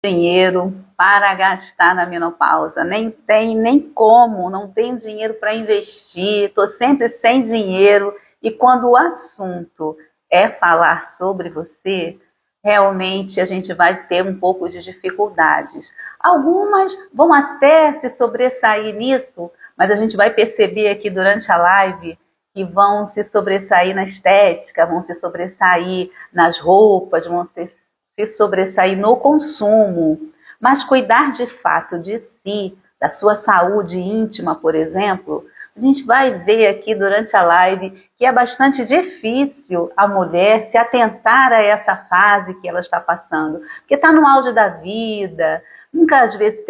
Dinheiro para gastar na menopausa, nem tem nem como, não tenho dinheiro para investir, estou sempre sem dinheiro. E quando o assunto é falar sobre você, realmente a gente vai ter um pouco de dificuldades. Algumas vão até se sobressair nisso, mas a gente vai perceber aqui durante a live que vão se sobressair na estética, vão se sobressair nas roupas, vão se sobressair no consumo, mas cuidar de fato de si, da sua saúde íntima, por exemplo, a gente vai ver aqui durante a live que é bastante difícil a mulher se atentar a essa fase que ela está passando, porque está no auge da vida, nunca às vezes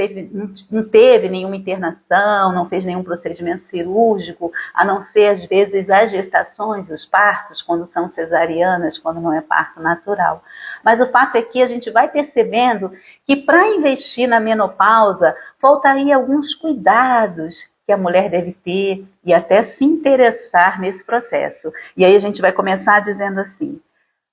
não teve nenhuma internação, não fez nenhum procedimento cirúrgico, a não ser às vezes as gestações, os partos, quando são cesarianas, quando não é parto natural. Mas o fato é que a gente vai percebendo que para investir na menopausa, faltaria alguns cuidados que a mulher deve ter e até se interessar nesse processo. E aí a gente vai começar dizendo assim: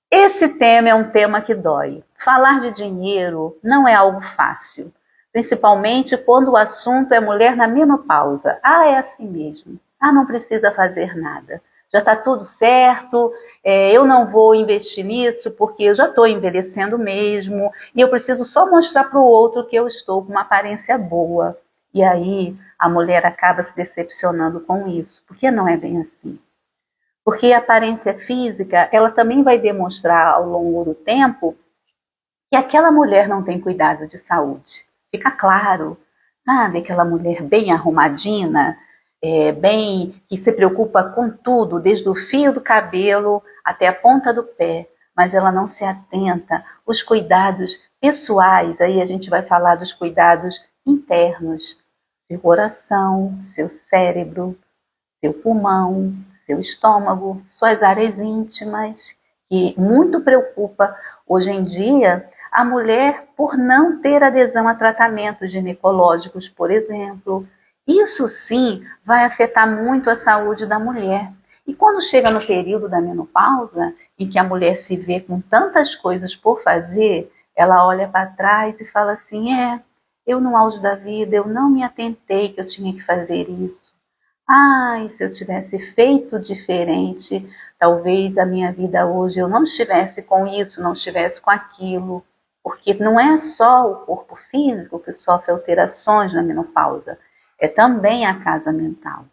esse tema é um tema que dói. Falar de dinheiro não é algo fácil, principalmente quando o assunto é mulher na menopausa. Ah, é assim mesmo. Ah, não precisa fazer nada. Já está tudo certo, eu não vou investir nisso porque eu já estou envelhecendo mesmo e eu preciso só mostrar para o outro que eu estou com uma aparência boa. E aí a mulher acaba se decepcionando com isso, porque não é bem assim. Porque a aparência física, ela também vai demonstrar ao longo do tempo que aquela mulher não tem cuidado de saúde. Fica claro, sabe? Aquela mulher bem arrumadinha, bem que se preocupa com tudo, desde o fio do cabelo até a ponta do pé, mas ela não se atenta aos cuidados pessoais. Aí a gente vai falar dos cuidados internos, seu coração, seu cérebro, seu pulmão, seu estômago, suas áreas íntimas, que muito preocupa hoje em dia a mulher por não ter adesão a tratamentos ginecológicos, por exemplo. Isso sim vai afetar muito a saúde da mulher. E quando chega no período da menopausa, em que a mulher se vê com tantas coisas por fazer, ela olha para trás e fala assim: eu no auge da vida, eu não me atentei que eu tinha que fazer isso. Ai, se eu tivesse feito diferente, talvez a minha vida hoje eu não estivesse com isso, não estivesse com aquilo. Porque não é só o corpo físico que sofre alterações na menopausa, é também a casa mental.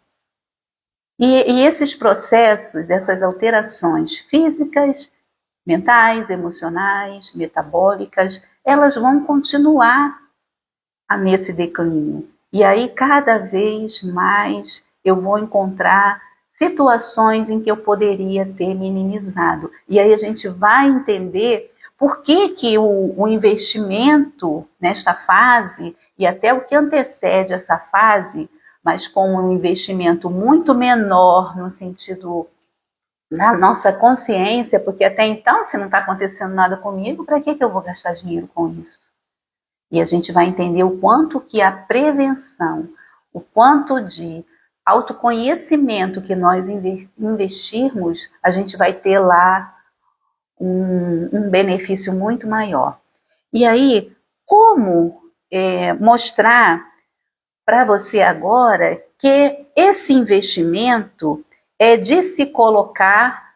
E esses processos, essas alterações físicas, mentais, emocionais, metabólicas, elas vão continuar nesse declínio. E aí, cada vez mais, eu vou encontrar situações em que eu poderia ter minimizado. E aí a gente vai entender por que o investimento nesta fase, e até o que antecede essa fase, mas com um investimento muito menor no sentido da nossa consciência, porque até então, se não está acontecendo nada comigo, para que eu vou gastar dinheiro com isso? E a gente vai entender o quanto que a prevenção, o quanto de autoconhecimento que nós investirmos, a gente vai ter lá um benefício muito maior. E aí, como mostrar para você agora que esse investimento é de se colocar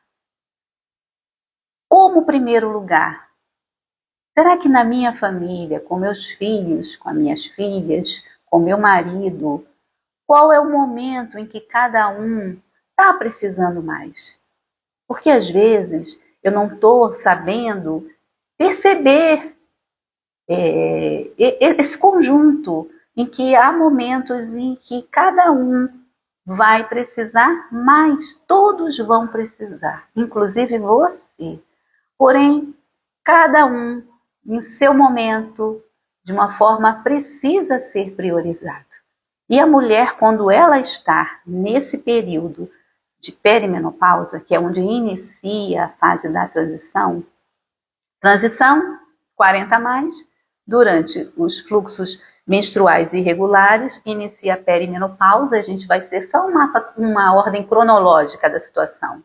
como primeiro lugar? Será que na minha família, com meus filhos, com as minhas filhas, com meu marido, qual é o momento em que cada um está precisando mais? Porque às vezes eu não estou sabendo perceber esse conjunto em que há momentos em que cada um vai precisar mais, todos vão precisar, inclusive você. Porém, cada um, em seu momento, de uma forma, precisa ser priorizado. E a mulher, quando ela está nesse período de perimenopausa, que é onde inicia a fase da transição, 40 a mais, durante os fluxos menstruais irregulares, inicia a perimenopausa, a gente vai ser só uma ordem cronológica da situação.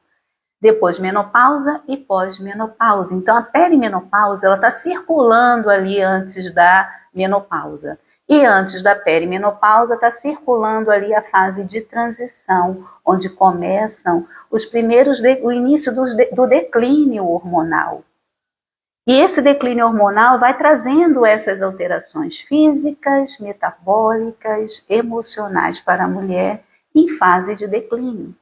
depois menopausa e pós-menopausa. Então a perimenopausa ela está circulando ali antes da menopausa. E antes da perimenopausa está circulando ali a fase de transição, onde começam o início do declínio hormonal. E esse declínio hormonal vai trazendo essas alterações físicas, metabólicas, emocionais para a mulher em fase de declínio.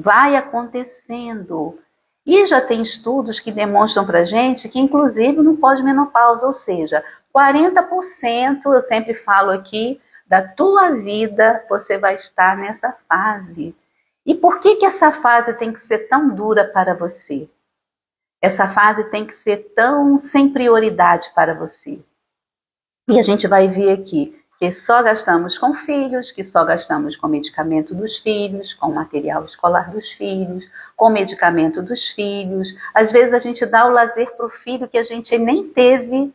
Vai acontecendo. E já tem estudos que demonstram para a gente que, inclusive, no pós-menopausa, ou seja, 40%, eu sempre falo aqui, da tua vida você vai estar nessa fase. E por que essa fase tem que ser tão dura para você? Essa fase tem que ser tão sem prioridade para você. E a gente vai ver aqui que só gastamos com filhos, que só gastamos com medicamento dos filhos, com material escolar dos filhos, com medicamento dos filhos. Às vezes a gente dá o lazer para o filho que a gente nem teve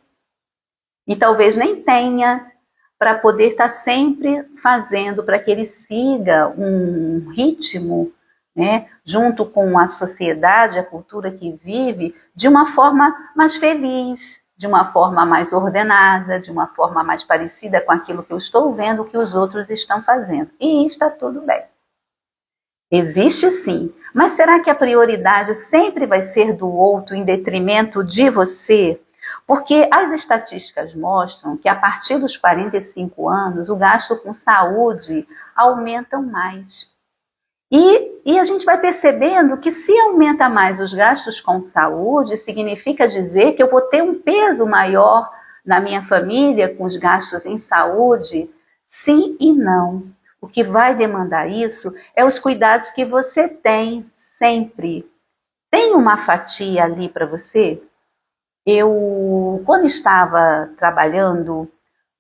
e talvez nem tenha, para poder estar sempre fazendo para que ele siga um ritmo, né, junto com a sociedade, a cultura que vive, de uma forma mais feliz, de uma forma mais ordenada, de uma forma mais parecida com aquilo que eu estou vendo que os outros estão fazendo. E está tudo bem. Existe sim, mas será que a prioridade sempre vai ser do outro em detrimento de você? Porque as estatísticas mostram que a partir dos 45 anos o gasto com saúde aumenta mais. E a gente vai percebendo que se aumenta mais os gastos com saúde, significa dizer que eu vou ter um peso maior na minha família com os gastos em saúde? Sim e não. O que vai demandar isso é os cuidados que você tem sempre. Tem uma fatia ali para você? Eu, quando estava trabalhando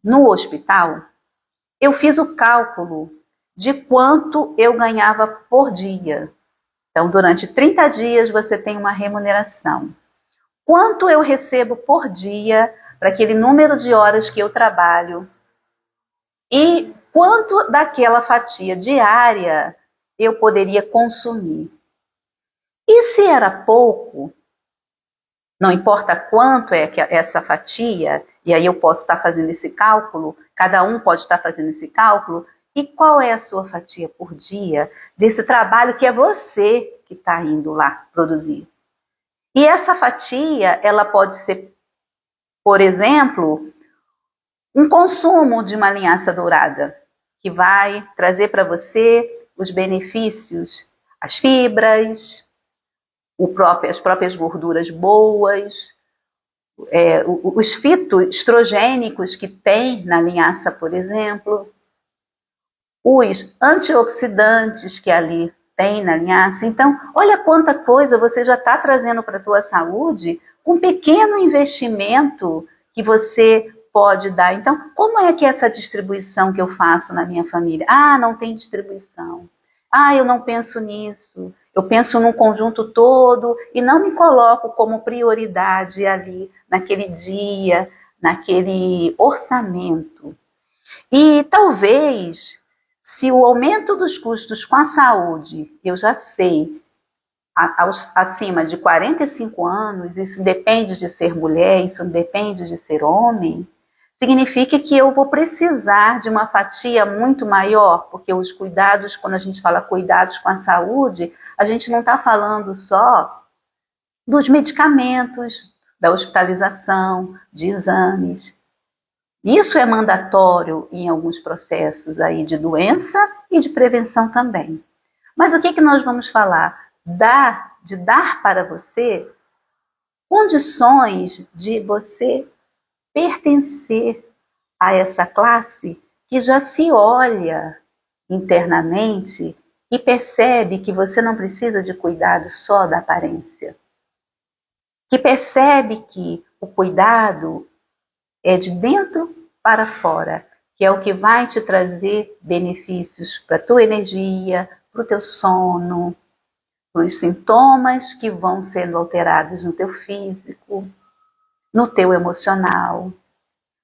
no hospital, eu fiz o cálculo de quanto eu ganhava por dia. Então, durante 30 dias você tem uma remuneração. Quanto eu recebo por dia para aquele número de horas que eu trabalho e quanto daquela fatia diária eu poderia consumir. E se era pouco, não importa quanto é essa fatia, e aí eu posso estar fazendo esse cálculo, cada um pode estar fazendo esse cálculo, e qual é a sua fatia por dia desse trabalho que é você que está indo lá produzir? E essa fatia, ela pode ser, por exemplo, um consumo de uma linhaça dourada, que vai trazer para você os benefícios, as fibras, as próprias gorduras boas, os fitoestrogênicos que tem na linhaça, por exemplo, os antioxidantes que ali tem na linhaça. Então, olha quanta coisa você já está trazendo para a tua saúde com um pequeno investimento que você pode dar. Então, como é que é essa distribuição que eu faço na minha família? Ah, não tem distribuição. Ah, eu não penso nisso. Eu penso num conjunto todo e não me coloco como prioridade ali naquele dia, naquele orçamento. E talvez, se o aumento dos custos com a saúde, eu já sei, acima de 45 anos, isso depende de ser mulher, isso depende de ser homem, significa que eu vou precisar de uma fatia muito maior, porque os cuidados, quando a gente fala cuidados com a saúde, a gente não está falando só dos medicamentos, da hospitalização, de exames. Isso é mandatório em alguns processos aí de doença e de prevenção também. Mas o que nós vamos falar? De dar para você condições de você pertencer a essa classe que já se olha internamente e percebe que você não precisa de cuidado só da aparência. Que percebe que o cuidado é de dentro para fora, que é o que vai te trazer benefícios para a tua energia, para o teu sono, para os sintomas que vão sendo alterados no teu físico, no teu emocional,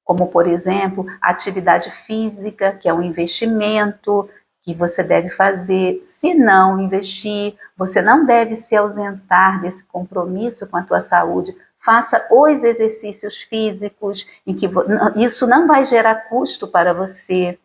como, por exemplo, a atividade física, que é um investimento que você deve fazer. Se não investir, você não deve se ausentar desse compromisso com a tua saúde. Faça os exercícios físicos, em que isso não vai gerar custo para você.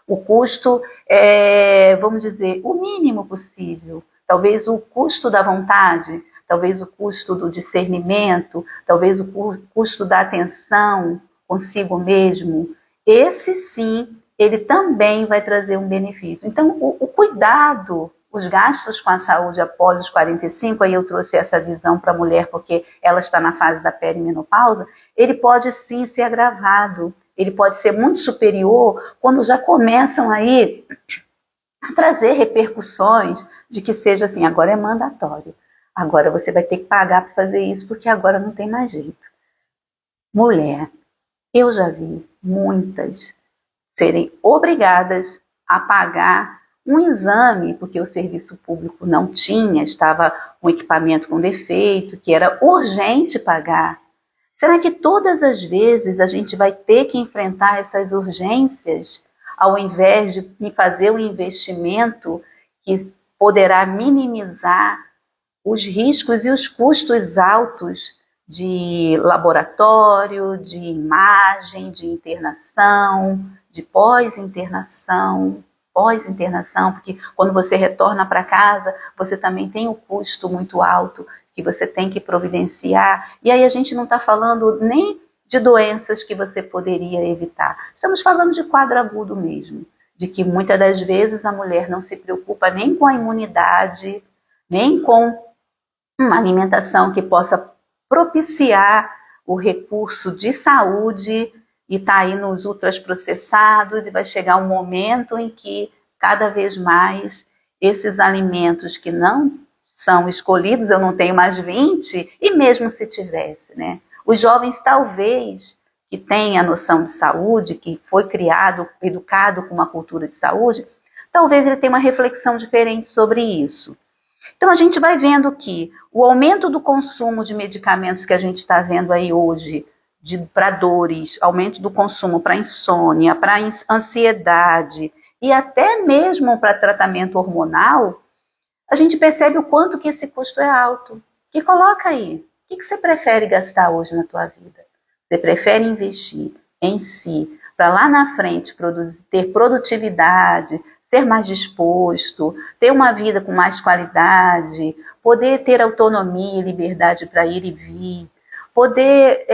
O custo é, vamos dizer, o mínimo possível. Talvez o custo da vontade, talvez o custo do discernimento, talvez o custo da atenção consigo mesmo. Esse sim, ele também vai trazer um benefício. Então, o cuidado, os gastos com a saúde após os 45, aí eu trouxe essa visão para a mulher porque ela está na fase da perimenopausa, ele pode sim ser agravado. Ele pode ser muito superior quando já começam aí a trazer repercussões de que seja assim, agora é mandatório. Agora você vai ter que pagar para fazer isso porque agora não tem mais jeito. Mulher, eu já vi muitas serem obrigadas a pagar um exame, porque o serviço público não tinha, estava com equipamento com defeito, que era urgente pagar. Será que todas as vezes a gente vai ter que enfrentar essas urgências, ao invés de fazer um investimento que poderá minimizar os riscos e os custos altos de laboratório, de imagem, de internação, de pós-internação, porque quando você retorna para casa, você também tem um custo muito alto que você tem que providenciar. E aí a gente não está falando nem de doenças que você poderia evitar. Estamos falando de quadro agudo mesmo, de que muitas das vezes a mulher não se preocupa nem com a imunidade, nem com uma alimentação que possa propiciar o recurso de saúde e está aí nos ultraprocessados e vai chegar um momento em que cada vez mais esses alimentos que não são escolhidos, eu não tenho mais 20, e mesmo se tivesse, né? Os jovens talvez que têm a noção de saúde, que foi criado, educado com uma cultura de saúde, talvez ele tenha uma reflexão diferente sobre isso. Então a gente vai vendo que o aumento do consumo de medicamentos que a gente está vendo aí hoje, para dores, aumento do consumo para insônia, para ansiedade e até mesmo para tratamento hormonal, a gente percebe o quanto que esse custo é alto. E coloca aí, o que você prefere gastar hoje na tua vida? Você prefere investir em si, para lá na frente ter produtividade, ser mais disposto, ter uma vida com mais qualidade, poder ter autonomia e liberdade para ir e vir, poder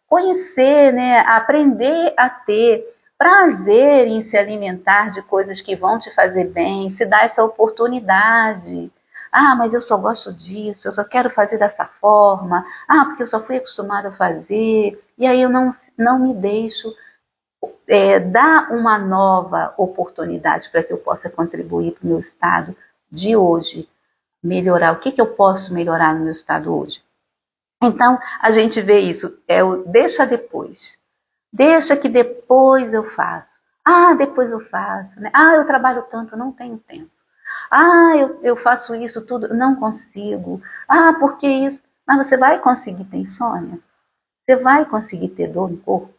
conhecer, né, aprender a ter prazer em se alimentar de coisas que vão te fazer bem, se dar essa oportunidade. Ah, mas eu só gosto disso, eu só quero fazer dessa forma. Ah, porque eu só fui acostumada a fazer. E aí eu não me deixo dar uma nova oportunidade para que eu possa contribuir para o meu estado de hoje. Melhorar, o que eu posso melhorar no meu estado hoje? Então, a gente vê isso, o deixa depois. Deixa que depois eu faço. Ah, depois eu faço. Né? Ah, eu trabalho tanto, não tenho tempo. Ah, eu faço isso tudo, não consigo. Ah, por que isso? Mas você vai conseguir ter insônia? Você vai conseguir ter dor no corpo?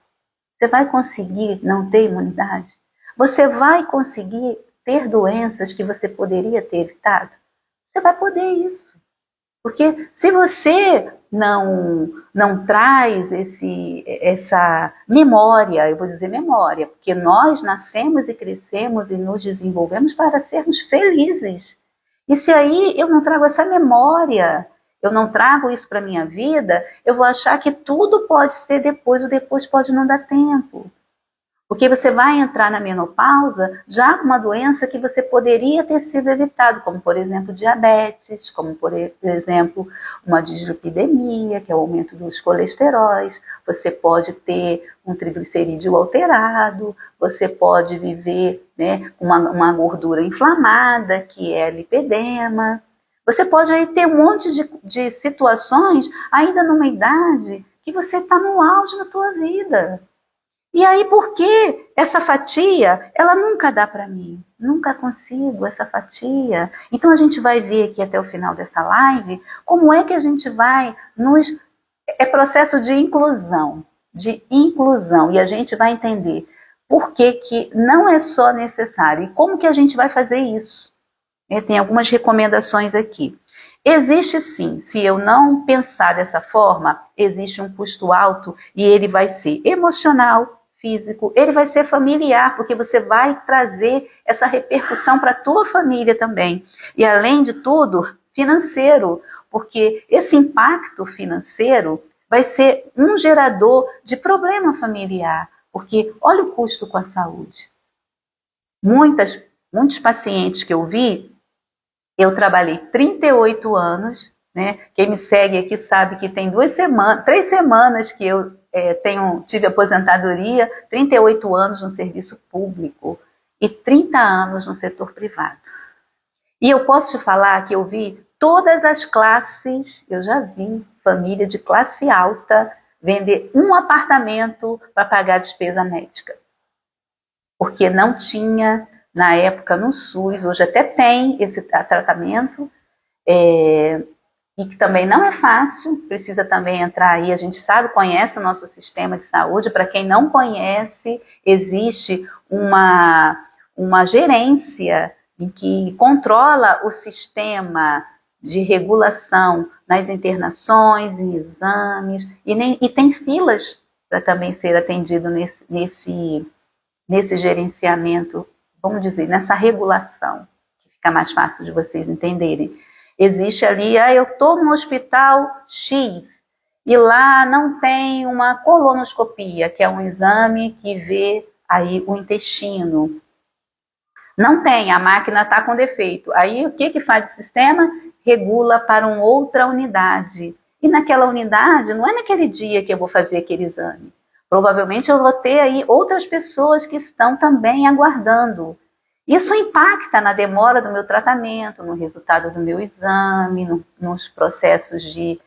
Você vai conseguir não ter imunidade? Você vai conseguir ter doenças que você poderia ter evitado? Você vai poder isso. Porque se você não traz essa memória, eu vou dizer memória, porque nós nascemos e crescemos e nos desenvolvemos para sermos felizes. E se aí eu não trago essa memória, eu não trago isso para a minha vida, eu vou achar que tudo pode ser depois, o depois pode não dar tempo. Porque você vai entrar na menopausa já com uma doença que você poderia ter sido evitado, como por exemplo diabetes, como por exemplo uma dislipidemia, que é o aumento dos colesteróis. Você pode ter um triglicerídeo alterado, você pode viver, né, uma gordura inflamada, que é lipedema. Você pode aí ter um monte de situações ainda numa idade que você está no auge da tua vida. E aí, por que essa fatia, ela nunca dá para mim? Nunca consigo essa fatia. Então, a gente vai ver aqui até o final dessa live como é que a gente vai É processo de inclusão. E a gente vai entender por que que não é só necessário e como que a gente vai fazer isso. Tem algumas recomendações aqui. Existe sim, se eu não pensar dessa forma, existe um custo alto e ele vai ser emocional, físico, ele vai ser familiar, porque você vai trazer essa repercussão para a tua família também. E além de tudo, financeiro, porque esse impacto financeiro vai ser um gerador de problema familiar, porque olha o custo com a saúde. Muitos pacientes que eu vi, eu trabalhei 38 anos, né? Quem me segue aqui sabe que tem 3 semanas que eu tive aposentadoria, 38 anos no serviço público e 30 anos no setor privado. E eu posso te falar que eu vi todas as classes, eu já vi família de classe alta vender um apartamento para pagar a despesa médica. Porque não tinha, na época, no SUS, hoje até tem esse tratamento, e que também não é fácil, precisa também entrar aí, a gente sabe, conhece o nosso sistema de saúde, para quem não conhece, existe uma gerência em que controla o sistema de regulação nas internações, em exames, e tem filas para também ser atendido nesse gerenciamento, vamos dizer, nessa regulação, que fica mais fácil de vocês entenderem. Existe ali, eu estou no hospital X, e lá não tem uma colonoscopia, que é um exame que vê aí o intestino. Não tem, a máquina está com defeito. Aí o que faz o sistema? Regula para uma outra unidade. E naquela unidade, não é naquele dia que eu vou fazer aquele exame. Provavelmente eu vou ter aí outras pessoas que estão também aguardando. Isso impacta na demora do meu tratamento, no resultado do meu exame, nos processos de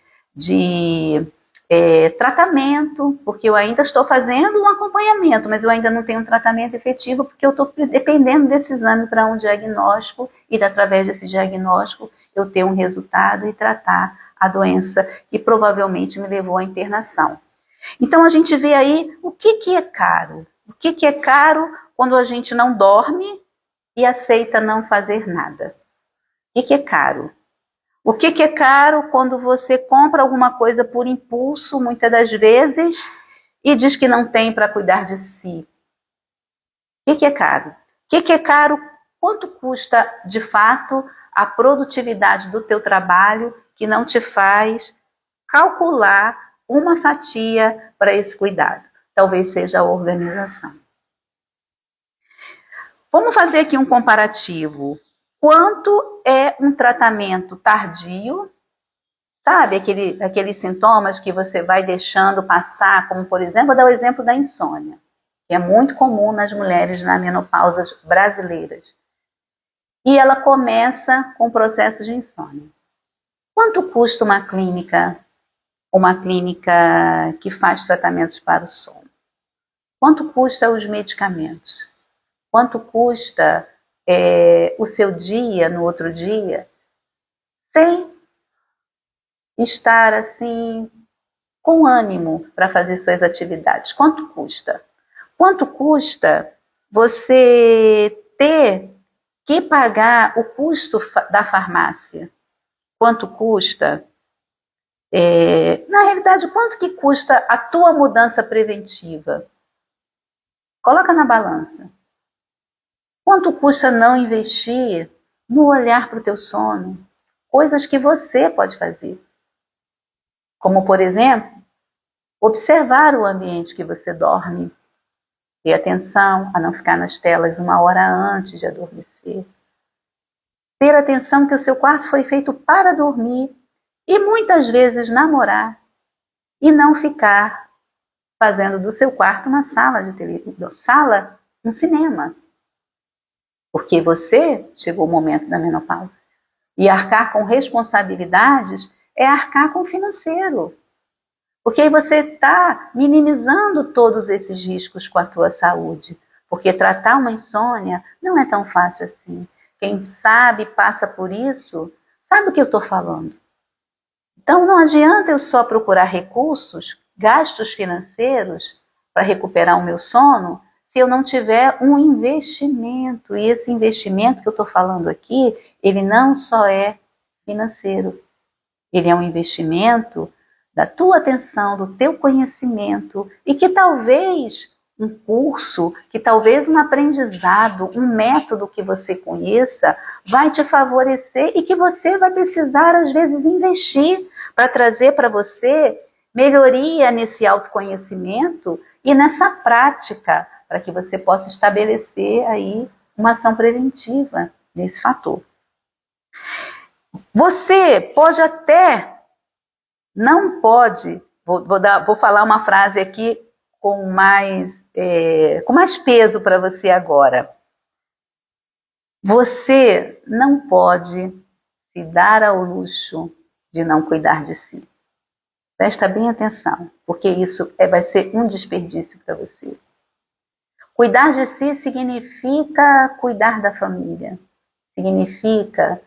tratamento, porque eu ainda estou fazendo um acompanhamento, mas eu ainda não tenho um tratamento efetivo, porque eu estou dependendo desse exame para um diagnóstico e, através desse diagnóstico, eu ter um resultado e tratar a doença que provavelmente me levou à internação. Então, a gente vê aí o que é caro. O que é caro quando a gente não dorme e aceita não fazer nada. O que é caro? O que é caro quando você compra alguma coisa por impulso, muitas das vezes, e diz que não tem para cuidar de si? O que é caro? O que é caro? Quanto custa, de fato, a produtividade do teu trabalho que não te faz calcular uma fatia para esse cuidado? Talvez seja a organização. Vamos fazer aqui um comparativo. Quanto é um tratamento tardio? Sabe, aqueles sintomas que você vai deixando passar, como por exemplo, vou dar o exemplo da insônia, que é muito comum nas mulheres na menopausa brasileiras. E ela começa com o processo de insônia. Quanto custa uma clínica que faz tratamentos para o sono? Quanto custa os medicamentos? Quanto custa o seu dia no outro dia? Sem estar assim com ânimo para fazer suas atividades. Quanto custa? Quanto custa você ter que pagar o custo da farmácia? Quanto custa? Na realidade, quanto que custa a tua mudança preventiva? Coloca na balança. Quanto custa não investir no olhar para o teu sono? Coisas que você pode fazer. Como, por exemplo, observar o ambiente que você dorme. Ter atenção a não ficar nas telas 1 hora antes de adormecer. Ter atenção que o seu quarto foi feito para dormir. E muitas vezes namorar. E não ficar fazendo do seu quarto uma sala de televisão, um cinema. Porque você chegou o momento da menopausa. E arcar com responsabilidades é arcar com o financeiro. Porque aí você está minimizando todos esses riscos com a tua saúde. Porque tratar uma insônia não é tão fácil assim. Quem sabe, passa por isso, sabe o que eu estou falando. Então não adianta eu só procurar recursos, gastos financeiros para recuperar o meu sono, se eu não tiver um investimento. E esse investimento que eu estou falando aqui, ele não só é financeiro, ele é um investimento da tua atenção, do teu conhecimento, e que talvez um curso, que talvez um aprendizado, um método que você conheça, vai te favorecer e que você vai precisar, às vezes, investir para trazer para você melhoria nesse autoconhecimento e nessa prática, para que você possa estabelecer aí uma ação preventiva nesse fator. Você pode até, não pode, vou falar uma frase aqui com mais peso para você agora. Você não pode se dar ao luxo de não cuidar de si. Presta bem atenção, porque isso vai ser um desperdício para você. Cuidar de si significa cuidar da família, significa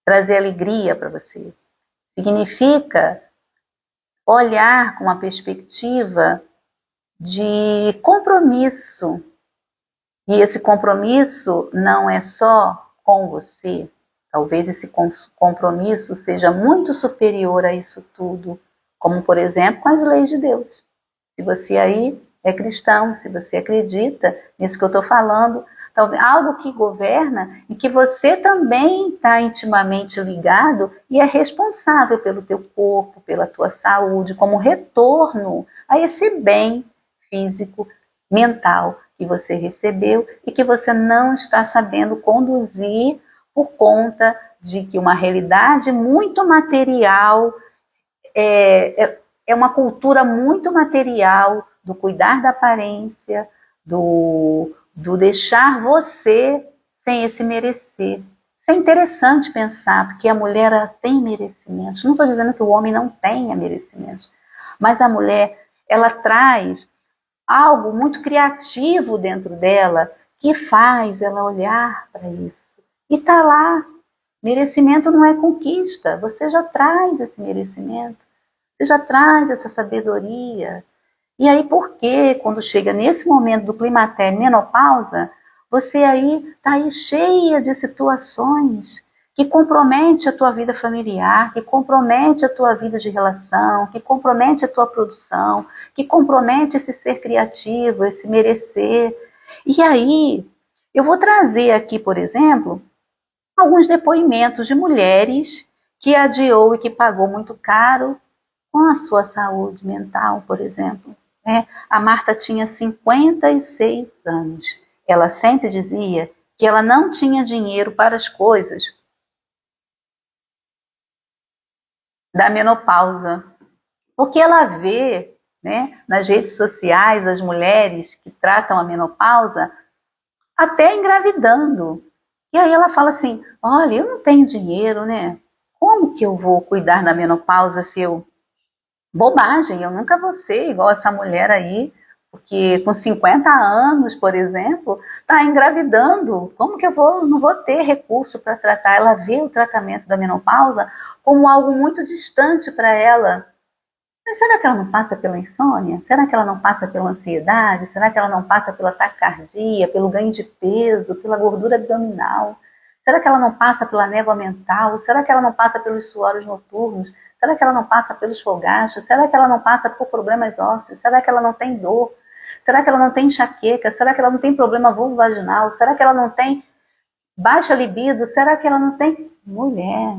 trazer alegria para você, significa olhar com uma perspectiva de compromisso. E esse compromisso não é só com você. Talvez esse compromisso seja muito superior a isso tudo, como, por exemplo, com as leis de Deus. Se você aí é cristão, se você acredita nisso que eu estou falando, talvez algo que governa e que você também está intimamente ligado e é responsável pelo teu corpo, pela tua saúde, como retorno a esse bem físico, mental que você recebeu e que você não está sabendo conduzir por conta de que uma realidade muito material, é uma cultura muito material do cuidar da aparência, do deixar você sem esse merecer. É interessante pensar, porque a mulher ela tem merecimentos. Não estou dizendo que o homem não tenha merecimentos, mas a mulher ela traz algo muito criativo dentro dela que faz ela olhar para isso. E está lá. Merecimento não é conquista. Você já traz esse merecimento. Você já traz essa sabedoria. E aí por que, quando chega nesse momento do climatério, menopausa, você aí está aí cheia de situações que compromete a tua vida familiar, que compromete a tua vida de relação, que compromete a tua produção, que compromete esse ser criativo, esse merecer. E aí, eu vou trazer aqui, por exemplo, alguns depoimentos de mulheres que adiou e que pagou muito caro com a sua saúde mental, por exemplo. A Marta tinha 56 anos. Ela sempre dizia que ela não tinha dinheiro para as coisas da menopausa, porque ela vê, nas redes sociais as mulheres que tratam a menopausa até engravidando. E aí ela fala assim, olha, eu não tenho dinheiro, Como que eu vou cuidar da menopausa se eu... Bobagem, eu nunca vou ser igual essa mulher aí, porque com 50 anos, por exemplo, está engravidando. Como que eu não vou ter recurso para tratar? Ela vê o tratamento da menopausa como algo muito distante para ela. Mas será que ela não passa pela insônia? Será que ela não passa pela ansiedade? Será que ela não passa pela taquicardia, pelo ganho de peso, pela gordura abdominal? Será que ela não passa pela névoa mental? Será que ela não passa pelos suores noturnos? Será que ela não passa pelos fogachos? Será que ela não passa por problemas ósseos? Será que ela não tem dor? Será que ela não tem enxaqueca? Será que ela não tem problema vulvovaginal? Será que ela não tem baixa libido? Será que ela não tem... Mulher,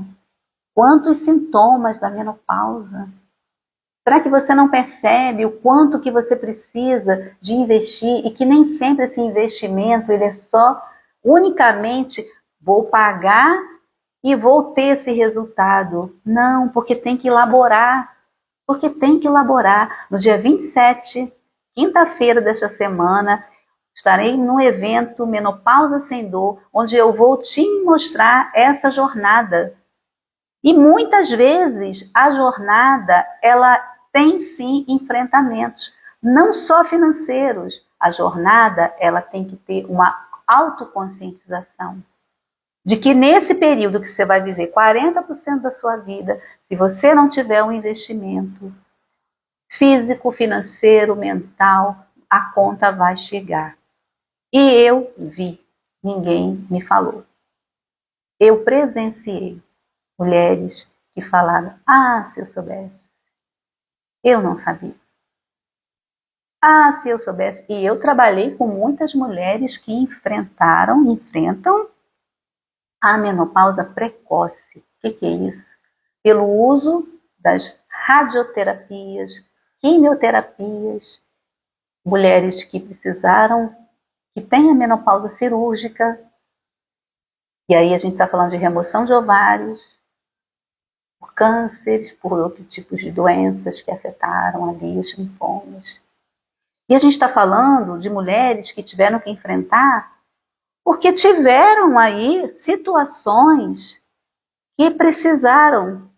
quantos sintomas da menopausa? Será que você não percebe o quanto que você precisa de investir e que nem sempre esse investimento ele é só unicamente vou pagar e vou ter esse resultado? Não, porque tem que elaborar. Porque tem que elaborar. No dia 27, quinta-feira desta semana, estarei no evento Menopausa Sem Dor, onde eu vou te mostrar essa jornada. E muitas vezes a jornada, ela tem sim enfrentamentos, não só financeiros. A jornada, ela tem que ter uma autoconscientização de que nesse período que você vai viver 40% da sua vida, se você não tiver um investimento físico, financeiro, mental, a conta vai chegar. E eu vi, ninguém me falou. Eu presenciei mulheres que falaram: ah, se eu soubesse, eu não sabia. Ah, se eu soubesse. E eu trabalhei com muitas mulheres que enfrentam a menopausa precoce. O que é isso? Pelo uso das radioterapias, quimioterapias, mulheres que precisaram, que têm a menopausa cirúrgica, e aí a gente está falando de remoção de ovários, por cânceres, por outros tipos de doenças que afetaram ali os linfomas. E a gente está falando de mulheres que tiveram que enfrentar porque tiveram aí situações que precisaram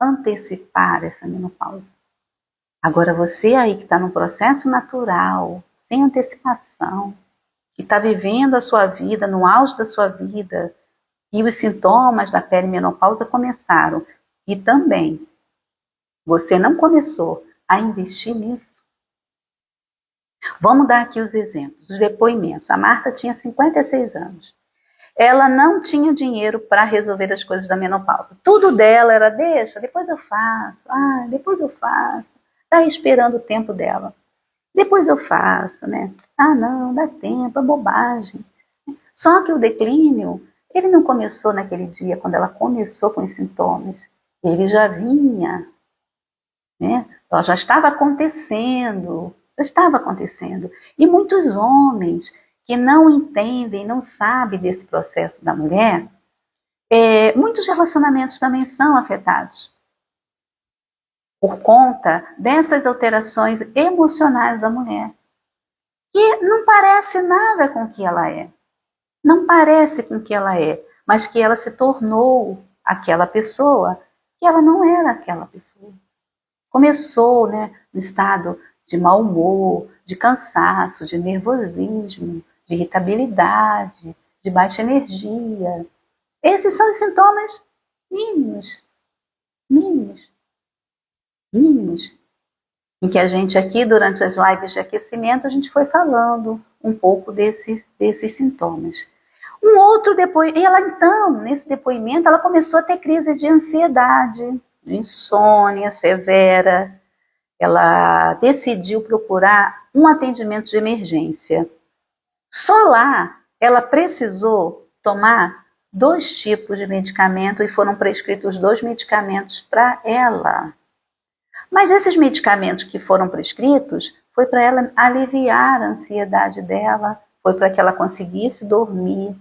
antecipar essa menopausa. Agora você aí que está num processo natural, sem antecipação, que está vivendo a sua vida, no auge da sua vida, e os sintomas da perimenopausa começaram, e também você não começou a investir nisso. Vamos dar aqui os exemplos, os depoimentos. A Marta tinha 56 anos. Ela não tinha dinheiro para resolver as coisas da menopausa. Tudo dela era: deixa, depois eu faço. Ah, depois eu faço. Está esperando o tempo dela. Depois eu faço, né? Ah, não, dá tempo, é bobagem. Só que o declínio, ele não começou naquele dia, quando ela começou com os sintomas. Ele já vinha, né? Ela já estava acontecendo. E muitos homens que não entendem, não sabem desse processo da mulher, muitos relacionamentos também são afetados por conta dessas alterações emocionais da mulher, que não parece nada com o que ela é. Não parece com o que ela é, mas que ela se tornou aquela pessoa que ela não era aquela pessoa. Começou, né, no estado de mau humor, de cansaço, de nervosismo, de irritabilidade, de baixa energia. Esses são os sintomas mínimos, mínimos, mínimos, em que a gente aqui, durante as lives de aquecimento, a gente foi falando um pouco desses sintomas. Um outro depoimento, e ela então, nesse depoimento, ela começou a ter crise de ansiedade, de insônia severa. Ela decidiu procurar um atendimento de emergência. Só lá ela precisou tomar 2 tipos de medicamento e foram prescritos 2 medicamentos para ela. Mas esses medicamentos que foram prescritos foi para ela aliviar a ansiedade dela, foi para que ela conseguisse dormir.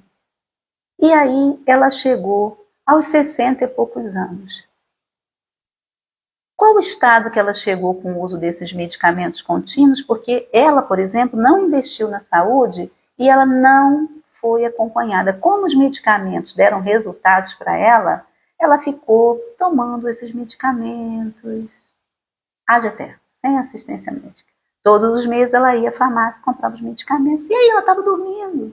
E aí ela chegou aos 60 e poucos anos. Qual o estado que ela chegou com o uso desses medicamentos contínuos? Porque ela, por exemplo, não investiu na saúde e ela não foi acompanhada. Como os medicamentos deram resultados para ela, ela ficou tomando esses medicamentos ad eterno, sem assistência médica. Todos os meses ela ia à farmácia, comprava os medicamentos e aí ela estava dormindo.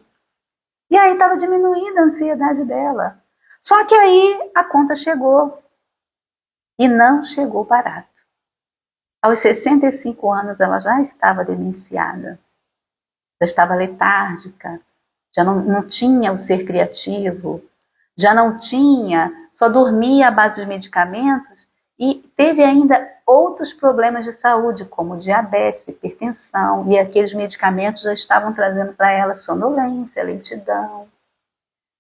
E aí estava diminuindo a ansiedade dela. Só que aí a conta chegou. E não chegou barato. Aos 65 anos ela já estava demenciada, já estava letárgica, já não tinha o ser criativo, já não tinha, só dormia à base dos medicamentos e teve ainda outros problemas de saúde, como diabetes, hipertensão, e aqueles medicamentos já estavam trazendo para ela sonolência, lentidão.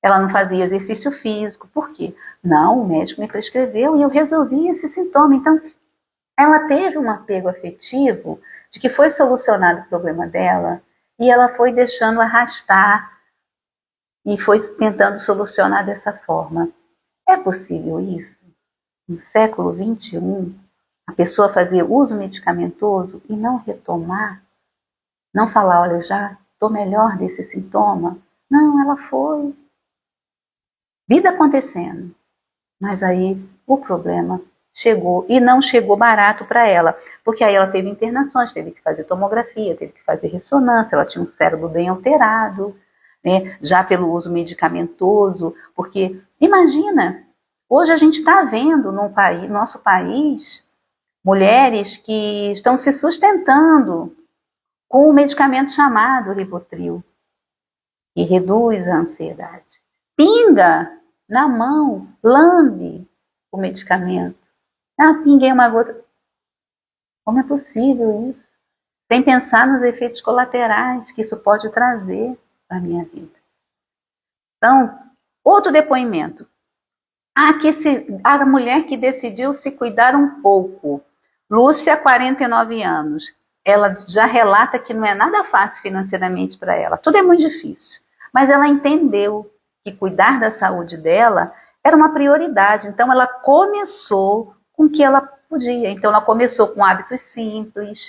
Ela não fazia exercício físico. Por quê? Não, o médico me prescreveu e eu resolvi esse sintoma. Então, ela teve um apego afetivo de que foi solucionado o problema dela e ela foi deixando arrastar e foi tentando solucionar dessa forma. É possível isso? No século XXI, a pessoa fazer uso medicamentoso e não retomar? Não falar: olha, já estou melhor desse sintoma? Não, ela foi. Vida acontecendo, mas aí o problema chegou e não chegou barato para ela, porque aí ela teve internações, teve que fazer tomografia, teve que fazer ressonância, ela tinha um cérebro bem alterado, né, já pelo uso medicamentoso, porque imagina, hoje a gente está vendo no nosso país, mulheres que estão se sustentando com um medicamento chamado Rivotril. que reduz a ansiedade. Pinga na mão, lambe o medicamento. Ah, pinguei uma gota. Como é possível isso? Sem pensar nos efeitos colaterais que isso pode trazer para a minha vida. Então, outro depoimento. A mulher que decidiu se cuidar um pouco. Lúcia, 49 anos. Ela já relata que não é nada fácil financeiramente para ela. Tudo é muito difícil. Mas ela entendeu que cuidar da saúde dela era uma prioridade. Então, ela começou com o que ela podia. Então, ela começou com hábitos simples,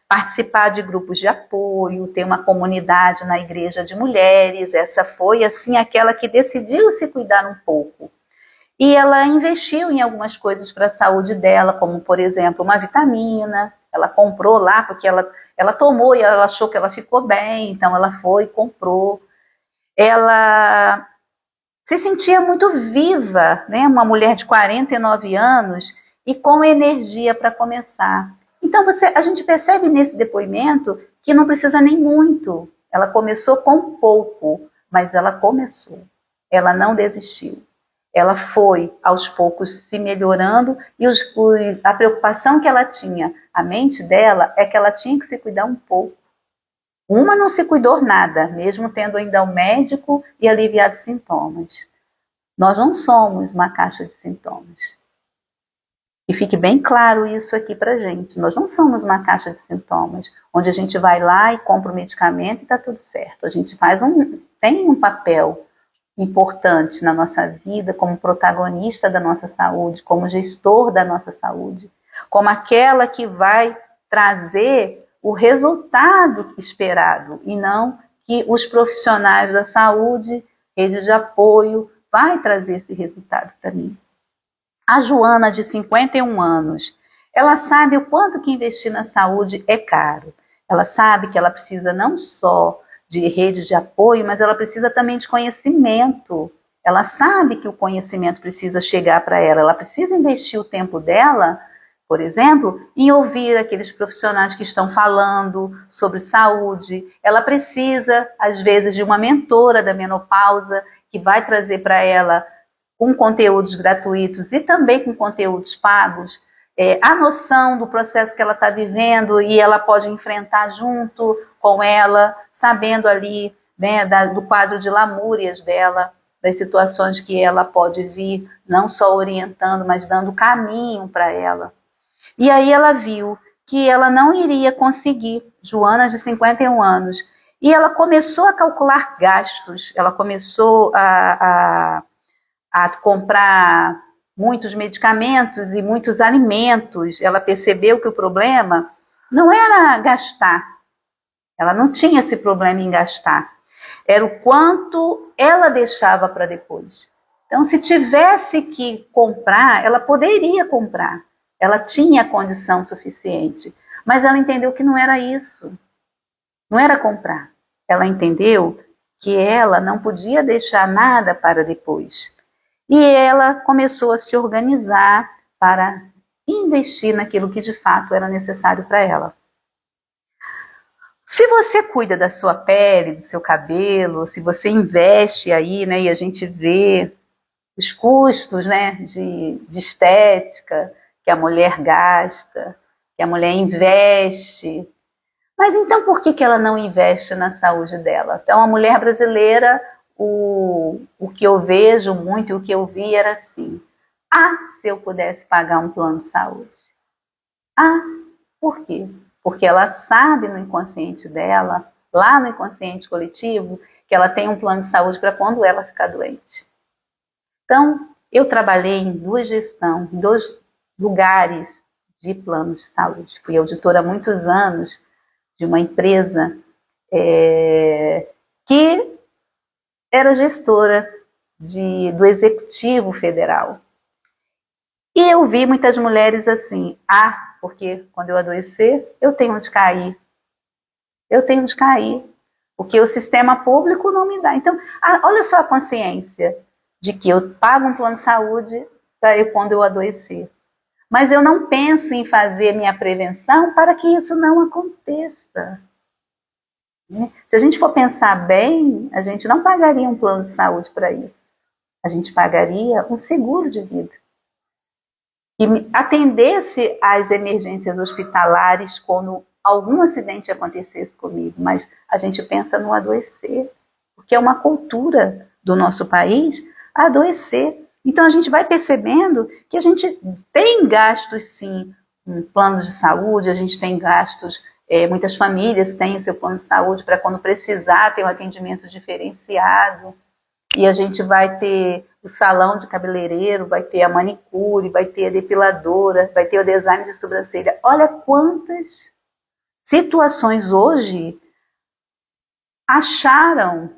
participar de grupos de apoio, ter uma comunidade na igreja de mulheres. Essa foi, assim, aquela que decidiu se cuidar um pouco. E ela investiu em algumas coisas para a saúde dela, como, por exemplo, uma vitamina. Ela comprou lá, porque ela tomou e ela achou que ela ficou bem, então ela foi e comprou. Ela se sentia muito viva, né? Uma mulher de 49 anos e com energia para começar. Então a gente percebe nesse depoimento que não precisa nem muito. Ela começou com pouco, mas ela começou. Ela não desistiu. Ela foi, aos poucos, se melhorando e a preocupação que ela tinha, a mente dela, é que ela tinha que se cuidar um pouco. Uma não se cuidou nada, mesmo tendo ainda o médico e aliviado sintomas. Nós não somos uma caixa de sintomas. E fique bem claro isso aqui pra gente. Nós não somos uma caixa de sintomas, onde a gente vai lá e compra o medicamento e está tudo certo. A gente tem um papel importante na nossa vida, como protagonista da nossa saúde, como gestor da nossa saúde, como aquela que vai trazer o resultado esperado e não que os profissionais da saúde, rede de apoio, vai trazer esse resultado para mim. A Joana, de 51 anos, ela sabe o quanto que investir na saúde é caro. Ela sabe que ela precisa não só de rede de apoio, mas ela precisa também de conhecimento. Ela sabe que o conhecimento precisa chegar para ela. Ela precisa investir o tempo dela, por exemplo, em ouvir aqueles profissionais que estão falando sobre saúde. Ela precisa, às vezes, de uma mentora da menopausa que vai trazer para ela, com conteúdos gratuitos e também com conteúdos pagos, a noção do processo que ela está vivendo e ela pode enfrentar junto com ela, sabendo ali, né, do quadro de lamúrias dela, das situações que ela pode vir, não só orientando, mas dando caminho para ela. E aí ela viu que ela não iria conseguir, Joana, de 51 anos, e ela começou a calcular gastos, ela começou a comprar muitos medicamentos e muitos alimentos. Ela percebeu que o problema não era gastar. Ela não tinha esse problema em gastar. Era o quanto ela deixava para depois. Então, se tivesse que comprar, ela poderia comprar. Ela tinha condição suficiente. Mas ela entendeu que não era isso. Não era comprar. Ela entendeu que ela não podia deixar nada para depois. E ela começou a se organizar para investir naquilo que de fato era necessário para ela. Se você cuida da sua pele, do seu cabelo, se você investe aí, né, e a gente vê os custos, né, de estética que a mulher gasta, que a mulher investe. Mas então por que ela não investe na saúde dela? Então a mulher brasileira, o que eu vejo muito e o que eu vi era assim: se eu pudesse pagar um plano de saúde. Por quê? Porque ela sabe no inconsciente dela, lá no inconsciente coletivo, que ela tem um plano de saúde para quando ela ficar doente. Então, eu trabalhei em duas gestões, em 2 lugares de planos de saúde. Fui auditora há muitos anos de uma empresa que era gestora do Executivo Federal. E eu vi muitas mulheres assim: porque quando eu adoecer, eu tenho onde cair. Eu tenho onde cair. Porque o sistema público não me dá. Então, olha só a consciência de que eu pago um plano de saúde para quando eu adoecer. Mas eu não penso em fazer minha prevenção para que isso não aconteça. né? Se a gente for pensar bem, a gente não pagaria um plano de saúde para isso. A gente pagaria um seguro de vida que atendesse às emergências hospitalares quando algum acidente acontecesse comigo, mas a gente pensa no adoecer, porque é uma cultura do nosso país adoecer. Então a gente vai percebendo que a gente tem gastos sim, em planos de saúde, a gente tem gastos, muitas famílias têm seu plano de saúde para quando precisar ter um atendimento diferenciado. E a gente vai ter o salão de cabeleireiro, vai ter a manicure, vai ter a depiladora, vai ter o design de sobrancelha. Olha quantas situações hoje acharam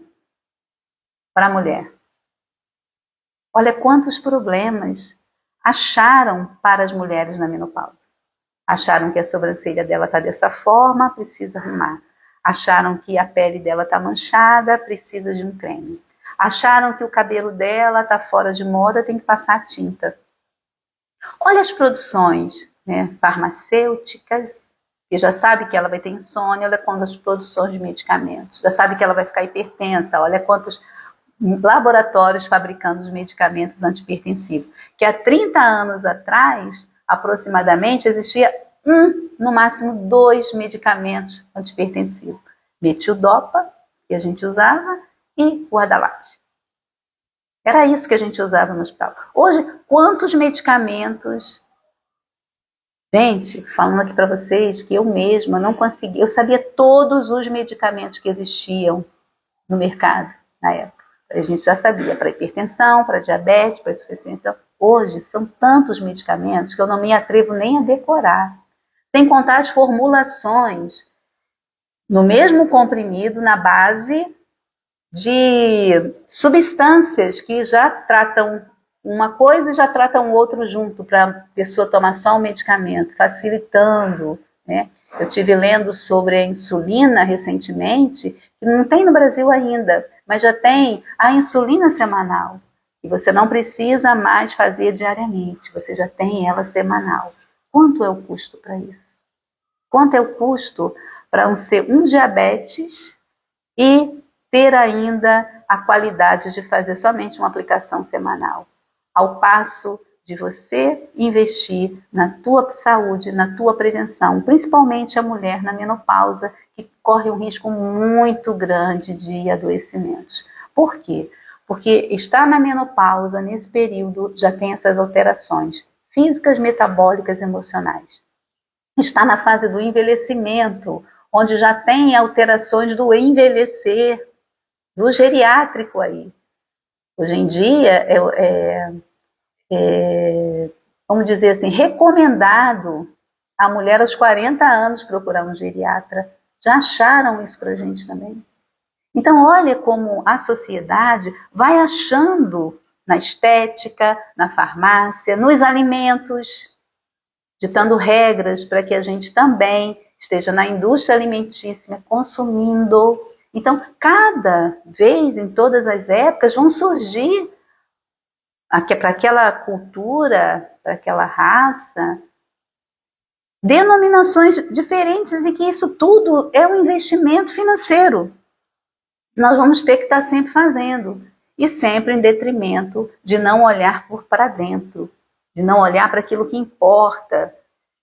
para a mulher. Olha quantos problemas acharam para as mulheres na menopausa. Acharam que a sobrancelha dela está dessa forma, precisa arrumar. Acharam que a pele dela está manchada, precisa de um creme. Acharam que o cabelo dela está fora de moda, tem que passar tinta. Olha as produções, né, farmacêuticas, que já sabe que ela vai ter insônia, olha quantas produções de medicamentos. Já sabe que ela vai ficar hipertensa, olha quantos laboratórios fabricando os medicamentos antihipertensivos. Que há 30 anos atrás, aproximadamente, existia no máximo 2 medicamentos antihipertensivos. Metildopa, que a gente usava, e o Adalat. Era isso que a gente usava no hospital. Hoje, quantos medicamentos... Gente, falando aqui para vocês que eu mesma não consegui... Eu sabia todos os medicamentos que existiam no mercado na época. A gente já sabia para hipertensão, para diabetes, para insuficiência. Hoje, são tantos medicamentos que eu não me atrevo nem a decorar. Sem contar as formulações no mesmo comprimido, na base de substâncias que já tratam uma coisa e já tratam outro junto, para a pessoa tomar só um medicamento, facilitando, né? Eu estive lendo sobre a insulina recentemente, que não tem no Brasil ainda, mas já tem a insulina semanal. E você não precisa mais fazer diariamente, você já tem ela semanal. Quanto é o custo para isso? Quanto é o custo para um diabetes e ter ainda a qualidade de fazer somente uma aplicação semanal? Ao passo de você investir na tua saúde, na tua prevenção, principalmente a mulher na menopausa, que corre um risco muito grande de adoecimentos. Por quê? Porque está na menopausa, nesse período, já tem essas alterações físicas, metabólicas, emocionais. Está na fase do envelhecimento, onde já tem alterações do envelhecer, do geriátrico aí. Hoje em dia, vamos dizer assim, recomendado a mulher aos 40 anos procurar um geriatra. Já acharam isso pra gente também? Então, olha como a sociedade vai achando na estética, na farmácia, nos alimentos, ditando regras para que a gente também esteja na indústria alimentícia consumindo. Então, cada vez, em todas as épocas, vão surgir para aquela cultura, para aquela raça, denominações diferentes e que isso tudo é um investimento financeiro. Nós vamos ter que estar sempre fazendo, e sempre em detrimento de não olhar para dentro, de não olhar para aquilo que importa,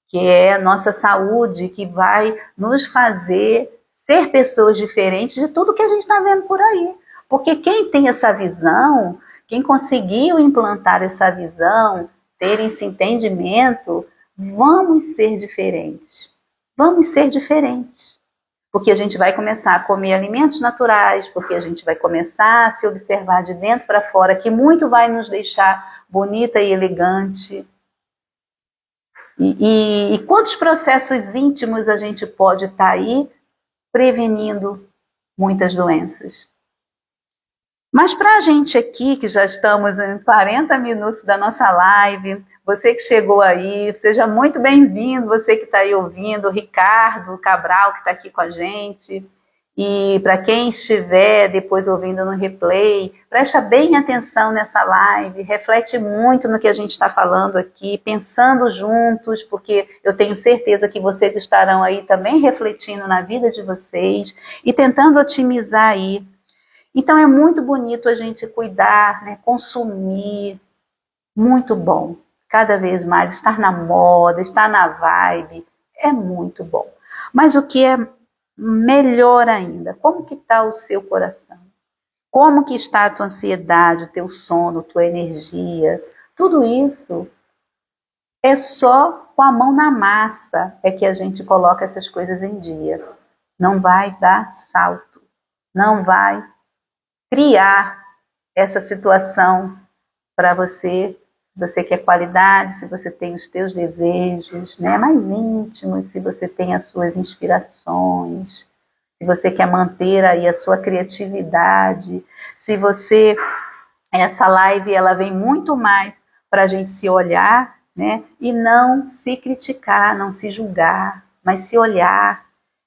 que é a nossa saúde, que vai nos fazer ser pessoas diferentes de tudo que a gente está vendo por aí. Porque quem tem essa visão, quem conseguiu implantar essa visão, ter esse entendimento, vamos ser diferentes. Vamos ser diferentes. Porque a gente vai começar a comer alimentos naturais, porque a gente vai começar a se observar de dentro para fora, que muito vai nos deixar bonita e elegante. E quantos processos íntimos a gente pode estar aí prevenindo muitas doenças. Mas para a gente aqui, que já estamos em 40 minutos da nossa live, você que chegou aí, seja muito bem-vindo, você que está aí ouvindo, Ricardo Cabral, que está aqui com a gente. E para quem estiver depois ouvindo no replay, presta bem atenção nessa live, reflete muito no que a gente está falando aqui, pensando juntos, porque eu tenho certeza que vocês estarão aí também refletindo na vida de vocês e tentando otimizar aí. Então é muito bonito a gente cuidar, né, consumir, muito bom. Cada vez mais, estar na moda, estar na vibe, é muito bom. Mas o que é melhor ainda, como que está o seu coração? Como que está a tua ansiedade, o teu sono, tua energia? Tudo isso é só com a mão na massa é que a gente coloca essas coisas em dia. Não vai dar salto, não vai criar essa situação para você. Se você quer qualidade, se você tem os teus desejos, né, mais íntimos, se você tem as suas inspirações, se você quer manter aí a sua criatividade, se você... Essa live, ela vem muito mais para a gente se olhar, né, e não se criticar, não se julgar, mas se olhar.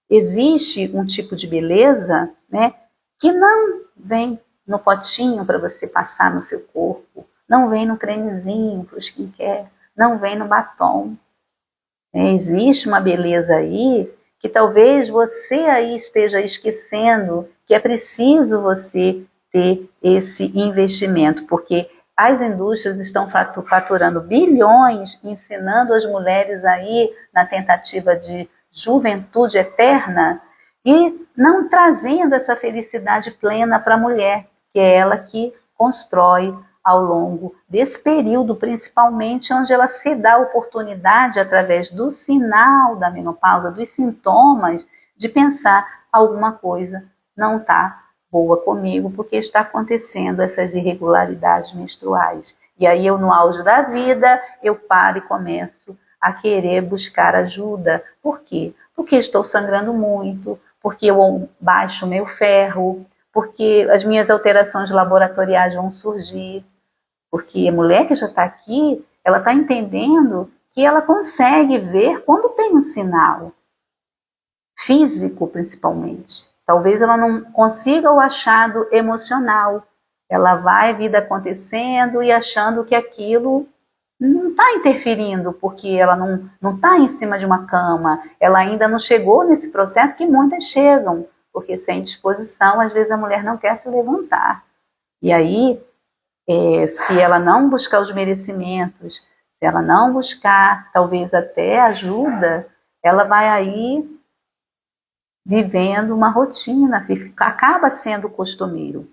Existe um tipo de beleza, né, que não vem no potinho para você passar no seu corpo, não vem no cremezinho para o skincare, não vem no batom. Existe uma beleza aí que talvez você aí esteja esquecendo que é preciso você ter esse investimento, porque as indústrias estão faturando bilhões, ensinando as mulheres aí na tentativa de juventude eterna e não trazendo essa felicidade plena para a mulher, que é ela que constrói ao longo desse período, principalmente onde ela se dá a oportunidade, através do sinal da menopausa, dos sintomas, de pensar alguma coisa não está boa comigo, porque está acontecendo essas irregularidades menstruais. E aí eu, no auge da vida, eu paro e começo a querer buscar ajuda. Por quê? Porque estou sangrando muito, porque eu baixo meu ferro, porque as minhas alterações laboratoriais vão surgir. Porque a mulher que já está aqui, ela está entendendo que ela consegue ver quando tem um sinal físico, principalmente. Talvez ela não consiga o achado emocional. Ela vai a vida acontecendo e achando que aquilo não está interferindo, porque ela não está em cima de uma cama, ela ainda não chegou nesse processo que muitas chegam, porque sem disposição, às vezes a mulher não quer se levantar. E aí, se ela não buscar os merecimentos, se ela não buscar talvez até ajuda, ela vai aí vivendo uma rotina, acaba sendo costumeiro.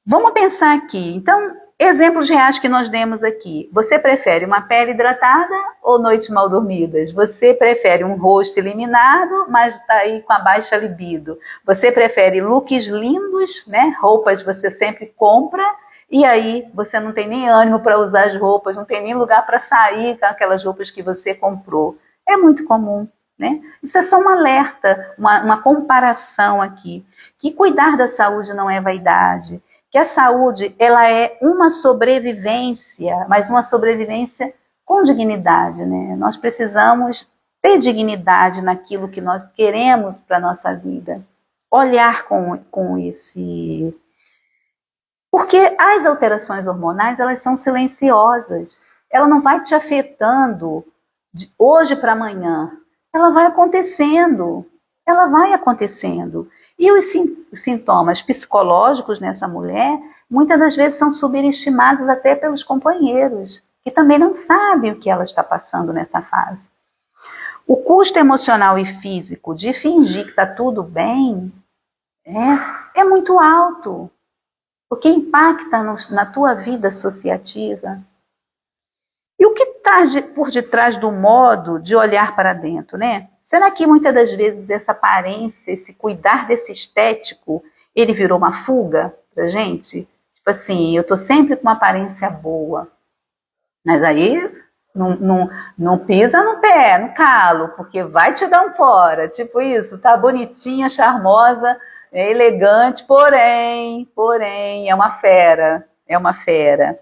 Vamos pensar aqui. Então, exemplos reais que nós demos aqui. Você prefere uma pele hidratada ou noites mal dormidas? Você prefere um rosto eliminado, mas está aí com a baixa libido? Você prefere looks lindos, né? Roupas você sempre compra, e aí você não tem nem ânimo para usar as roupas, não tem nem lugar para sair com aquelas roupas que você comprou. É muito comum, né? Isso é só um alerta, uma comparação aqui. Que cuidar da saúde não é vaidade. Que a saúde, ela é uma sobrevivência, mas uma sobrevivência com dignidade, né? Nós precisamos ter dignidade naquilo que nós queremos para a nossa vida. Olhar com esse... Porque as alterações hormonais, elas são silenciosas. Ela não vai te afetando de hoje para amanhã. Ela vai acontecendo. Ela vai acontecendo. E os sintomas psicológicos nessa mulher, muitas das vezes são subestimados até pelos companheiros, que também não sabem o que ela está passando nessa fase. O custo emocional e físico de fingir que está tudo bem é muito alto, porque impacta na tua vida associativa. E o que está por detrás do modo de olhar para dentro, né? Será que muitas das vezes essa aparência, esse cuidar desse estético, ele virou uma fuga pra gente? Tipo assim, eu tô sempre com uma aparência boa, mas aí não pisa no pé, no calo, porque vai te dar um fora. Tipo isso, tá bonitinha, charmosa, elegante, porém, é uma fera, é uma fera.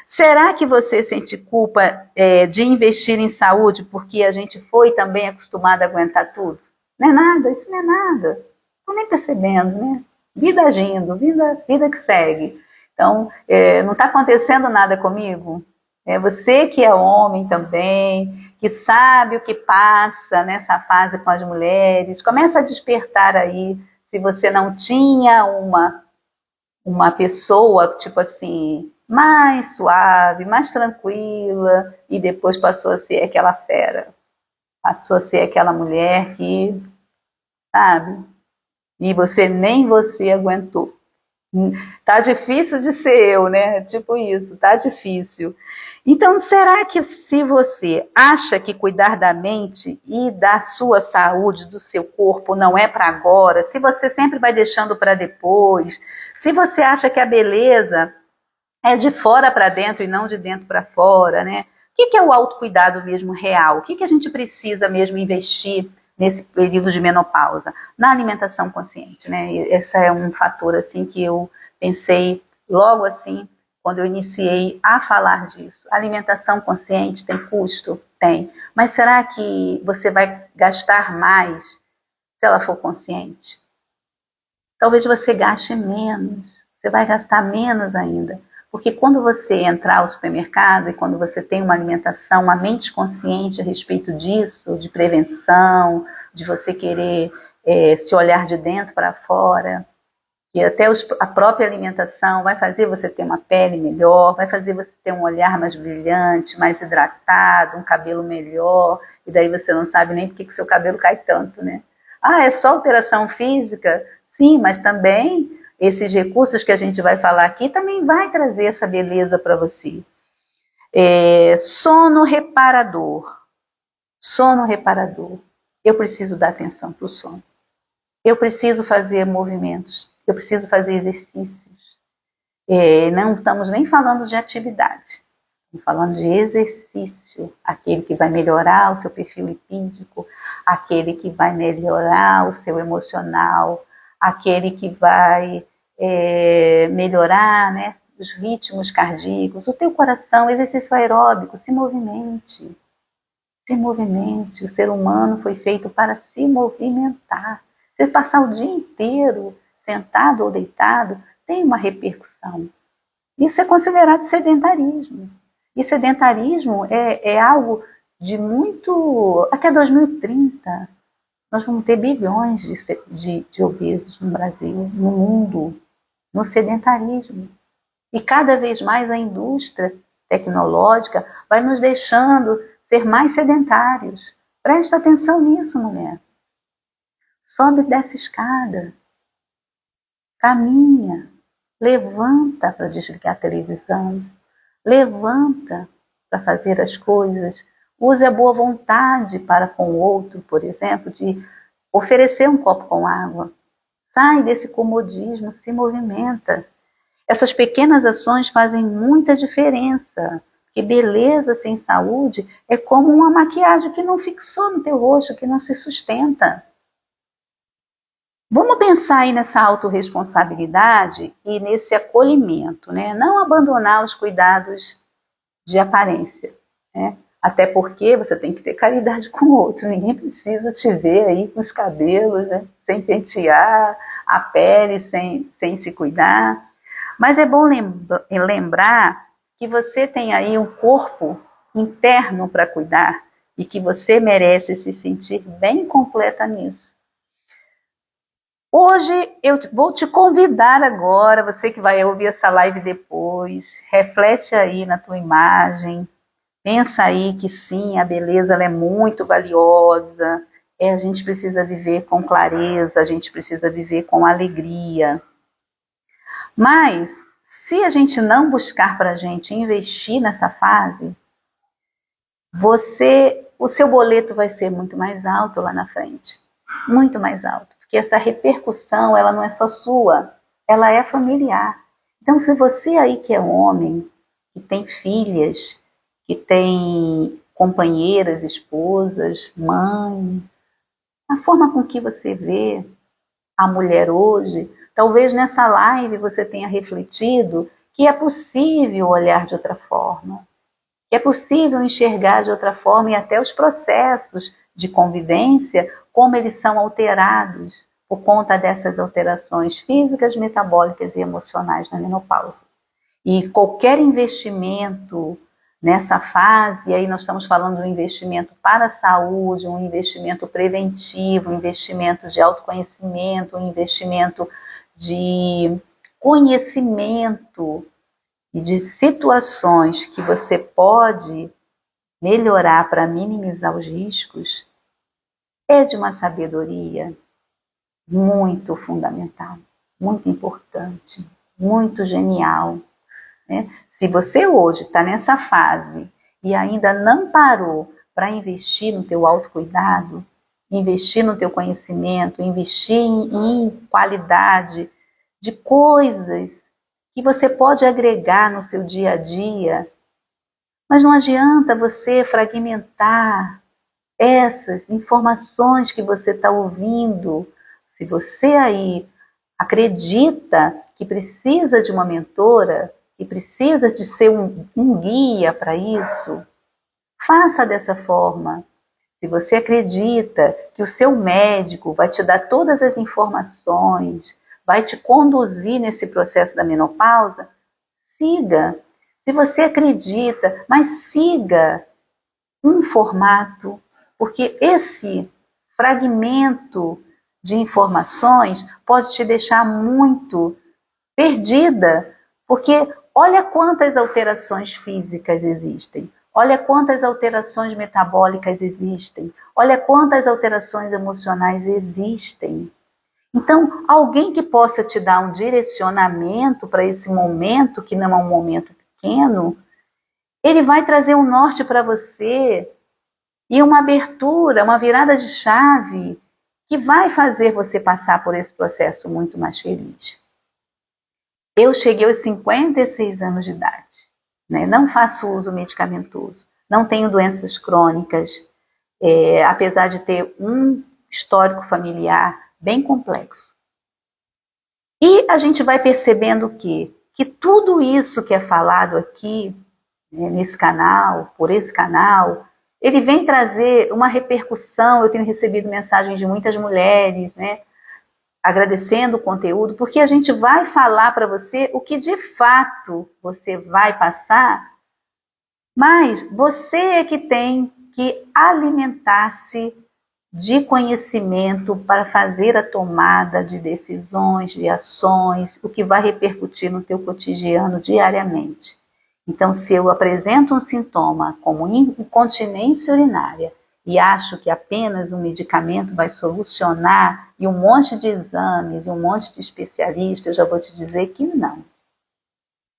Será que você sente culpa de investir em saúde porque a gente foi também acostumado a aguentar tudo? Não é nada, isso não é nada. Estou nem percebendo, né? Vida agindo, vida que segue. Então, não está acontecendo nada comigo? É você que é homem também, que sabe o que passa nessa fase com as mulheres, começa a despertar aí. Se você não tinha uma pessoa, tipo assim, mais suave, mais tranquila, e depois passou a ser aquela fera, passou a ser aquela mulher que, sabe, e nem você aguentou. Tá difícil de ser eu, né? Tipo isso, tá difícil. Então, será que se você acha que cuidar da mente e da sua saúde, do seu corpo, não é para agora, se você sempre vai deixando para depois, se você acha que a beleza é de fora para dentro e não de dentro para fora, né? O que é o autocuidado mesmo real? O que a gente precisa mesmo investir nesse período de menopausa? Na alimentação consciente, né? Esse é um fator assim que eu pensei logo assim quando eu iniciei a falar disso. A alimentação consciente tem custo? Tem. Mas será que você vai gastar mais se ela for consciente? Talvez você gaste menos. Você vai gastar menos ainda. Porque quando você entrar ao supermercado e quando você tem uma alimentação, uma mente consciente a respeito disso, de prevenção, de você querer se olhar de dentro para fora, e até a própria alimentação vai fazer você ter uma pele melhor, vai fazer você ter um olhar mais brilhante, mais hidratado, um cabelo melhor, e daí você não sabe nem por que seu cabelo cai tanto, né? Ah, é só alteração física? Sim, mas também esses recursos que a gente vai falar aqui também vai trazer essa beleza para você. Sono reparador. Sono reparador. Eu preciso dar atenção para o sono. Eu preciso fazer movimentos. Eu preciso fazer exercícios. Não estamos nem falando de atividade. Estamos falando de exercício. Aquele que vai melhorar o seu perfil lipídico, aquele que vai melhorar o seu emocional, aquele que vai melhorar, né, os ritmos cardíacos, o teu coração, exercício aeróbico, se movimente. Se movimente. O ser humano foi feito para se movimentar. Se passar o dia inteiro sentado ou deitado, tem uma repercussão. Isso é considerado sedentarismo. E sedentarismo é algo de muito... Até 2030, nós vamos ter bilhões de obesos no Brasil, no mundo, no sedentarismo. E cada vez mais a indústria tecnológica vai nos deixando ser mais sedentários. Presta atenção nisso, mulher. Sobe dessa escada. Caminha. Levanta para desligar a televisão. Levanta para fazer as coisas. Use a boa vontade para com o outro, por exemplo, de oferecer um copo com água. Sai desse comodismo, se movimenta. Essas pequenas ações fazem muita diferença. Que beleza sem saúde é como uma maquiagem que não fixou no teu rosto, que não se sustenta. Vamos pensar aí nessa autorresponsabilidade e nesse acolhimento, né? Não abandonar os cuidados de aparência, né? Até porque você tem que ter caridade com o outro. Ninguém precisa te ver aí com os cabelos, né? Sem pentear, a pele sem se cuidar. Mas é bom lembrar que você tem aí um corpo interno para cuidar e que você merece se sentir bem completa nisso. Hoje eu vou te convidar agora, você que vai ouvir essa live depois, reflete aí na tua imagem, pensa aí que sim, a beleza ela é muito valiosa, a gente precisa viver com clareza, a gente precisa viver com alegria. Mas, se a gente não buscar para a gente investir nessa fase, o seu boleto vai ser muito mais alto lá na frente. Muito mais alto. Porque essa repercussão, ela não é só sua, ela é familiar. Então, se você aí que é homem, que tem filhas, que tem companheiras, esposas, mãe, a forma com que você vê a mulher hoje, talvez nessa live você tenha refletido que é possível olhar de outra forma, que é possível enxergar de outra forma e até os processos de convivência como eles são alterados por conta dessas alterações físicas, metabólicas e emocionais na menopausa. E qualquer investimento nessa fase, aí nós estamos falando de um investimento para a saúde, um investimento preventivo, um investimento de autoconhecimento, um investimento de conhecimento e de situações que você pode melhorar para minimizar os riscos, é de uma sabedoria muito fundamental, muito importante, muito genial, né? Se você hoje está nessa fase e ainda não parou para investir no teu autocuidado, investir no teu conhecimento, investir em qualidade de coisas que você pode agregar no seu dia a dia, mas não adianta você fragmentar essas informações que você está ouvindo. Se você aí acredita que precisa de uma mentora, que precisa de ser um guia para isso, faça dessa forma. Se você acredita que o seu médico vai te dar todas as informações, vai te conduzir nesse processo da menopausa, siga. Se você acredita, mas siga um formato, porque esse fragmento de informações pode te deixar muito perdida, porque olha quantas alterações físicas existem, olha quantas alterações metabólicas existem, olha quantas alterações emocionais existem. Então, alguém que possa te dar um direcionamento para esse momento, que não é um momento pequeno, ele vai trazer um norte para você e uma abertura, uma virada de chave que vai fazer você passar por esse processo muito mais feliz. Eu cheguei aos 56 anos de idade, né? Não faço uso medicamentoso, não tenho doenças crônicas, apesar de ter um histórico familiar bem complexo. E a gente vai percebendo que tudo isso que é falado aqui, né, nesse canal, por esse canal, ele vem trazer uma repercussão. Eu tenho recebido mensagens de muitas mulheres, né, agradecendo o conteúdo, porque a gente vai falar para você o que de fato você vai passar, mas você é que tem que alimentar-se de conhecimento para fazer a tomada de decisões, de ações, o que vai repercutir no teu cotidiano diariamente. Então, se eu apresento um sintoma como incontinência urinária e acho que apenas um medicamento vai solucionar e um monte de exames e um monte de especialistas, eu já vou te dizer que não.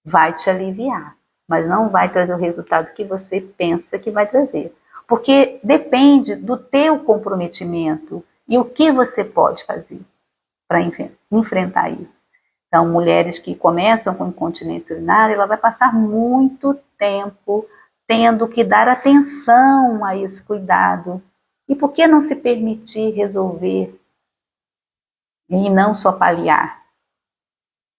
Vai te aliviar, mas não vai trazer o resultado que você pensa que vai trazer. Porque depende do teu comprometimento e o que você pode fazer para enfrentar isso. Então, mulheres que começam com incontinência urinária, ela vai passar muito tempo tendo que dar atenção a esse cuidado. E por que não se permitir resolver e não só paliar?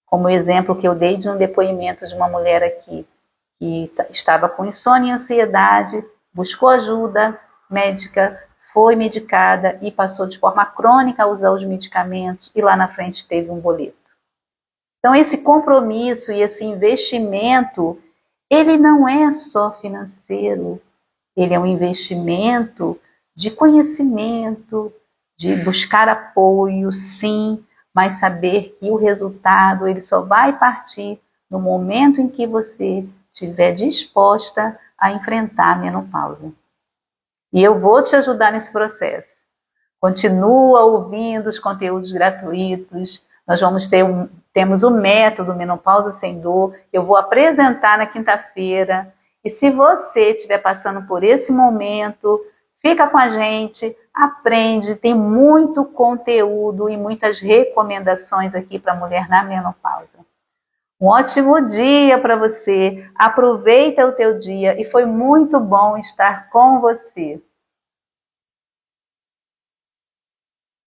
Como o exemplo que eu dei de um depoimento de uma mulher aqui, que estava com insônia e ansiedade, buscou ajuda médica, foi medicada e passou de forma crônica a usar os medicamentos e lá na frente teve um boleto. Então esse compromisso e esse investimento, ele não é só financeiro, ele é um investimento de conhecimento, de buscar apoio, sim, mas saber que o resultado ele só vai partir no momento em que você estiver disposta a enfrentar a menopausa. E eu vou te ajudar nesse processo. Continua ouvindo os conteúdos gratuitos. Nós temos o método Menopausa Sem Dor. Eu vou apresentar na quinta-feira. E se você estiver passando por esse momento, fica com a gente, aprende. Tem muito conteúdo e muitas recomendações aqui para a mulher na menopausa. Um ótimo dia para você. Aproveita o teu dia e foi muito bom estar com você.